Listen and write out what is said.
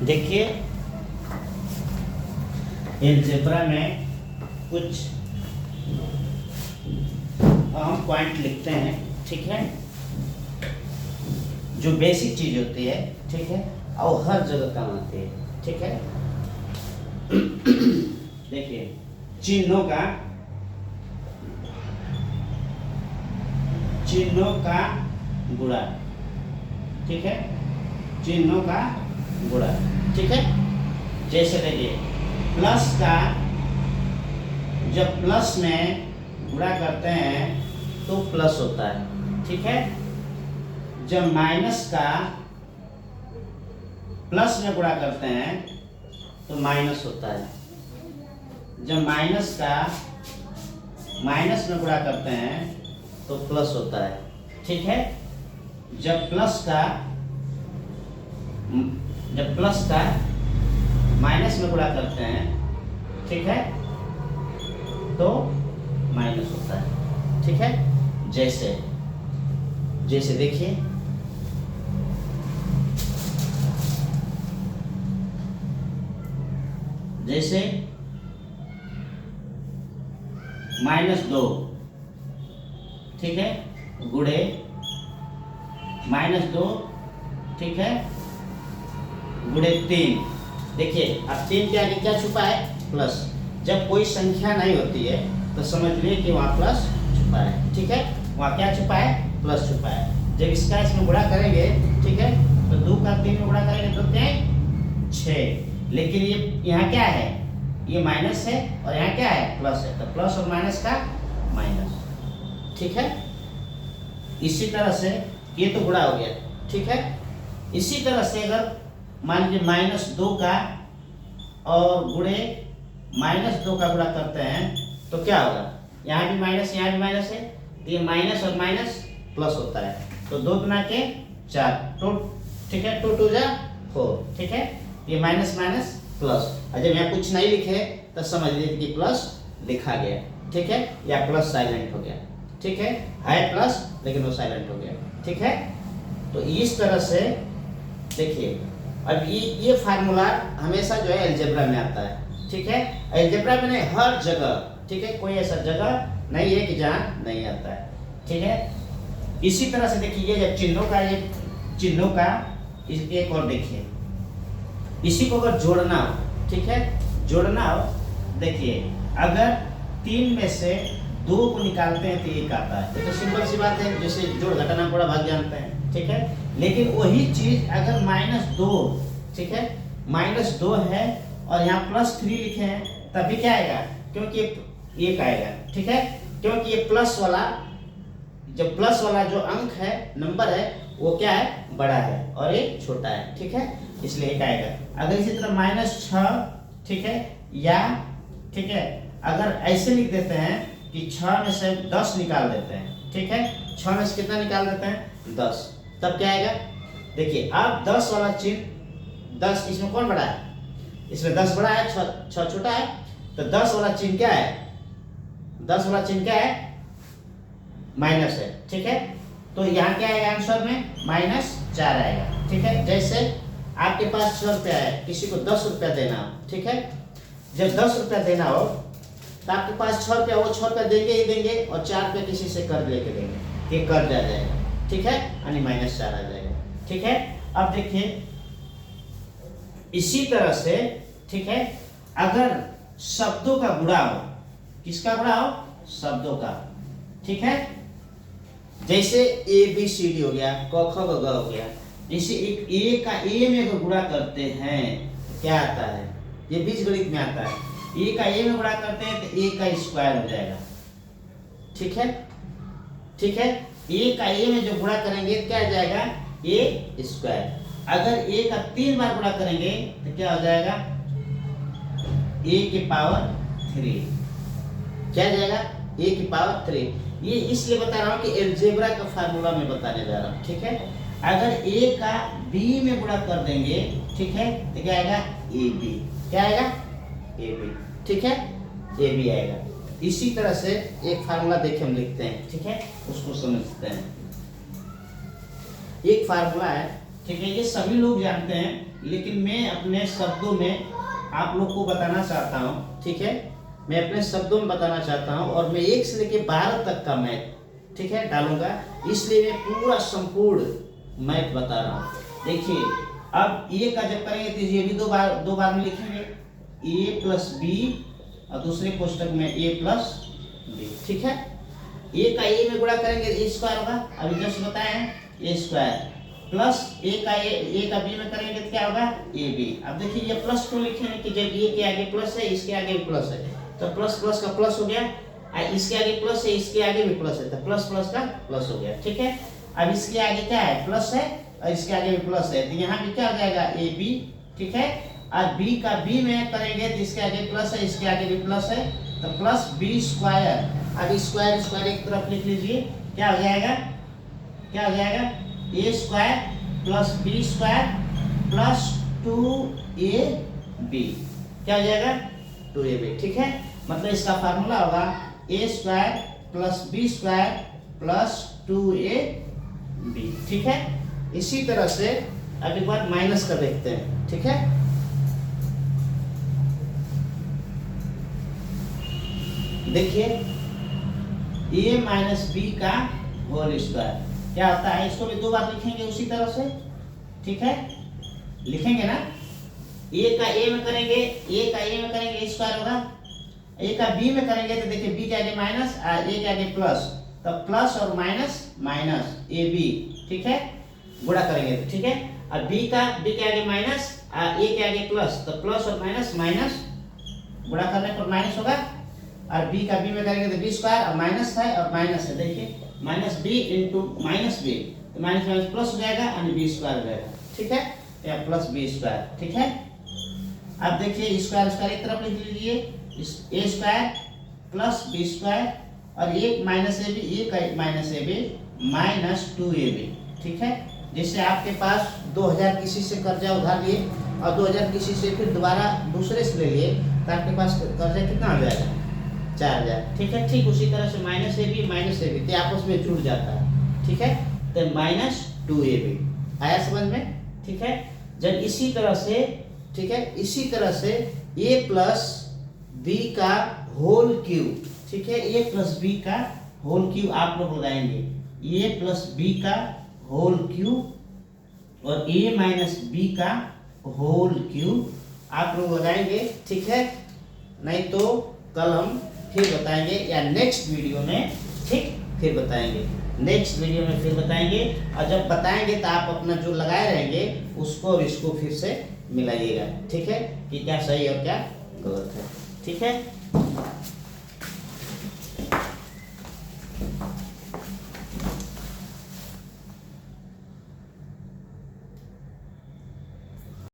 देखिए अलजेब्रा में कुछ अहम पॉइंट लिखते हैं, ठीक है, जो बेसिक चीज होती है, ठीक है, और हर जगह काम आती है, ठीक है। देखिए चिन्हों का गुणा, ठीक है, चिन्हों का गुणा, ठीक है। जैसे देखिए प्लस का जब प्लस में गुणा करते हैं तो प्लस होता है, ठीक है। जब माइनस का प्लस में गुणा करते हैं तो माइनस होता है। जब माइनस का माइनस में गुणा करते हैं तो प्लस होता है, ठीक है। जब प्लस का माइनस में गुणा करते हैं, ठीक है, तो माइनस होता है, ठीक है। जैसे जैसे देखिए जैसे -2, ठीक है, गुणे -2, ठीक है, गुणे 3। देखिए अब 3 के आगे क्या छुपा है? प्लस। जब कोई संख्या नहीं होती है तो समझ लिए कि वहाँ प्लस छुपा है, ठीक है। वहाँ क्या छुपा है? प्लस छुपा है। जब इसका इसमें गुणा करेंगे, ठीक है, तो 2 का 3 में गुणा करेंगे तो क्या है? 6। लेकिन ये यहाँ क्या है? ये माइनस है और यहाँ क्या है? प्लस है। तो प्लस और माइनस का माइनस, ठीक है। इसी तरह से ये तो गुणा हो गया, ठीक है। इसी तरह से अगर मान लीजिए -2 का और गुणे -2 का गुणा करते हैं तो क्या होगा? यहाँ भी माइनस, यहाँ भी माइनस है, तो ये माइनस और माइनस प्लस होता है। तो 2 गुना के 4, तो ठीक है, 2 2 जा 4, ठीक है। ये माइनस माइनस प्लस। और जब यहाँ कुछ नहीं लिखे तो समझ लीजिए कि प्लस लिखा गया, ठीक है, या प्लस साइलेंट हो गया, ठीक है प्लस लेकिन वो साइलेंट हो गया, ठीक है। तो इस तरह से देखिए अब ये फार्मूला हमेशा जो है अलजेब्रा में आता है, ठीक है। अलजेब्रा में नहीं, हर जगह, ठीक है, कोई ऐसा जगह नहीं है कि जहाँ नहीं आता है, ठीक है। इसी तरह से देखिए जब चिन्हों का एक और देखिए, इसी को अगर जोड़ना हो, ठीक है, जोड़ना हो, देखिए अगर 3 में से 2 को निकालते हैं तो 1 आता है। तो सिंपल सी बात है, जैसे जोड़ घटाना बड़ा भाग जानते हैं, ठीक है। लेकिन वही चीज अगर -2, ठीक है, -2 है और यहाँ +3 लिखे हैं तभी क्या आएगा? क्योंकि 1 आएगा, ठीक है। क्योंकि ये प्लस वाला जो अंक है, नंबर है, वो क्या है? बड़ा है और ये छोटा है, ठीक है, इसलिए 1 आएगा। अगर इसी तरह -6, ठीक है, या ठीक है, अगर ऐसे लिख देते हैं कि 6 में से 10 निकाल देते हैं, ठीक है, 6 में से कितना निकाल देते हैं? 10, तब क्या आएगा? देखिए अब 10 वाला चिन्ह, 10 इसमें कौन बड़ा है? इसमें 10 बड़ा है, 6 छोटा है, तो 10 वाला चिन्ह क्या है? 10 वाला चिन्ह क्या है? माइनस है, ठीक है। तो यहाँ क्या आएगा आंसर में? -4 आएगा, ठीक है। जैसे आपके पास 6 रुपया है, किसी को 10 रुपया देना हो, ठीक है। जब 10 रुपया देना हो तो आपके पास 6 रुपया, वो 6 रुपया देंगे ही देंगे और 4 रुपया किसी से कर्ज लेके देंगे, ये कर्ज आ जाएगा, ठीक है, यानी -4 आ जाएगा, ठीक है। अब देखिए इसी तरह से, ठीक है, अगर शब्दों का गुणा हो, किसका गुणा हो? शब्दों का, ठीक है। जैसे ABCD हो गया, क ख ग घ हो गया। जैसे एक A का A में अगर गुणा करते हैं तो क्या आता है? ये बीजगणित में आता है। A का A में गुणा करते हैं तो A का स्क्वायर हो जाएगा, ठीक है, ठीक है। A का A में जो गुणा करेंगे क्या आ जाएगा? A square. अगर A का 3 बार गुणा करेंगे तो क्या हो जाएगा? A की पावर 3, क्या आ जाएगा? A की पावर 3। ये इसलिए बता रहा हूँ कि अलजेब्रा का फार्मूला मैं बताने जा रहा हूँ, ठीक है। अगर A का B में गुणा कर देंगे, ठीक है, तो क्या आएगा? AB, क्या आएगा? AB, ठीक है, AB आएगा। इसी तरह से एक फार्मूला देखिए हम लिखते हैं, ठीक है, उसको समझते हैं। एक फार्मूला है, ठीक है, ये सभी लोग जानते हैं लेकिन मैं अपने शब्दों में आप लोग को बताना चाहता हूँ, ठीक है, मैं अपने शब्दों में बताना चाहता हूँ और मैं 1 से लेकर 12 तक का मैथ, ठीक है, डालूंगा, इसलिए मैं पूरा संपूर्ण मैथ बता रहा हूँ। देखिए अब ए का जब करेंगे तो ये भी दो बार में लिखेंगे, ए प्लस बी और दूसरे कोष्टक में ए प्लस बी, ठीक है। ए का ए में गुणा करेंगे ए स्क्वायर होगा, अभी जस्ट बताए हैं ए स्क्वायर, प्लस ए का बी में करेंगे तो क्या होगा ए बी। अब देखिए ये प्लस क्यों लिखे हैं कि जब ए के आगे प्लस है इसके आगे भी प्लस है तो प्लस प्लस का प्लस हो गया, इसके आगे प्लस है इसके आगे भी प्लस है तो प्लस प्लस का प्लस हो गया, ठीक है। अब इसके आगे क्या है प्लस है और इसके आगे भी प्लस है तो यहाँ भी क्या हो जाएगा ए बी, ठीक है। और बी का बी में करेंगे तो इसके आगे प्लस है इसके आगे भी प्लस है तो प्लस बी स्क्वायर। अब स्क्वायर स्क्वायर एक तरफ लिख लीजिए, क्या हो जाएगा, क्या हो जाएगा A square plus B square plus 2ab, क्या हो जाएगा 2ab, ठीक है। मतलब इसका फार्मूला होगा A square plus B square plus 2ab, ठीक है। इसी तरह से अब एक बार माइनस कर देखते हैं, ठीक है। देखिए a माइनस बी का होल स्क्वायर क्या होता है, इसको भी दो बार लिखेंगे उसी तरह से, ठीक है, लिखेंगे ना। ए का ए में करेंगे, ए का ए में करेंगे स्क्वायर होगा, ए का बी में करेंगे तो देखिए बी के आगे माइनस और ए के आगे प्लस, तो प्लस और माइनस माइनस ए बी, ठीक है, गुणा करेंगे तो, ठीक है। अब बी के आगे माइनस और ए के आगे प्लस, तो प्लस और माइनस माइनस गुणा करने पर माइनस होगा, और बी का बी में करेंगे तो बी स्क्वायर और माइनस है और माइनस है, देखिए minus B into minus B तो माइनस माइनस प्लस हो जाएगा और बी स्क्वायर हो जाएगा, ठीक है, या प्लस बी स्क्वायर, ठीक है। अब देखिए स्क्वायर स्क्वायर एक तरफ लिख लीजिए, A square plus B square और एक माइनस ए बी, एक minus A B minus 2ab, ठीक है। जैसे आपके पास 2000 किसी से कर्जा उधार लिए और 2000 किसी से फिर दोबारा दूसरे से ले लिए तो आपके पास कर्जा कितना हो जाएगा 4000, ठीक है। ठीक उसी तरह से माइनस ए बी तो आपस में जुड़ जाता है, ठीक है, तो माइनस 2ab आया समझ में, ठीक है। जब इसी तरह से, ठीक है, इसी तरह से a प्लस बी का होल क्यूब, ठीक है, a प्लस बी का होल क्यूब आप लोग लगाएंगे, a प्लस बी का होल क्यूब और a माइनस बी का होल क्यूब आप लोग लगाएंगे, ठीक है। नहीं तो कल हम फिर बताएंगे या नेक्स्ट वीडियो में, ठीक, फिर बताएंगे, नेक्स्ट वीडियो में फिर बताएंगे। और जब बताएंगे तो आप अपना जो लगाए रहेंगे उसको और इसको फिर से मिलाइएगा, ठीक है, कि क्या सही और क्या गलत है, ठीक है।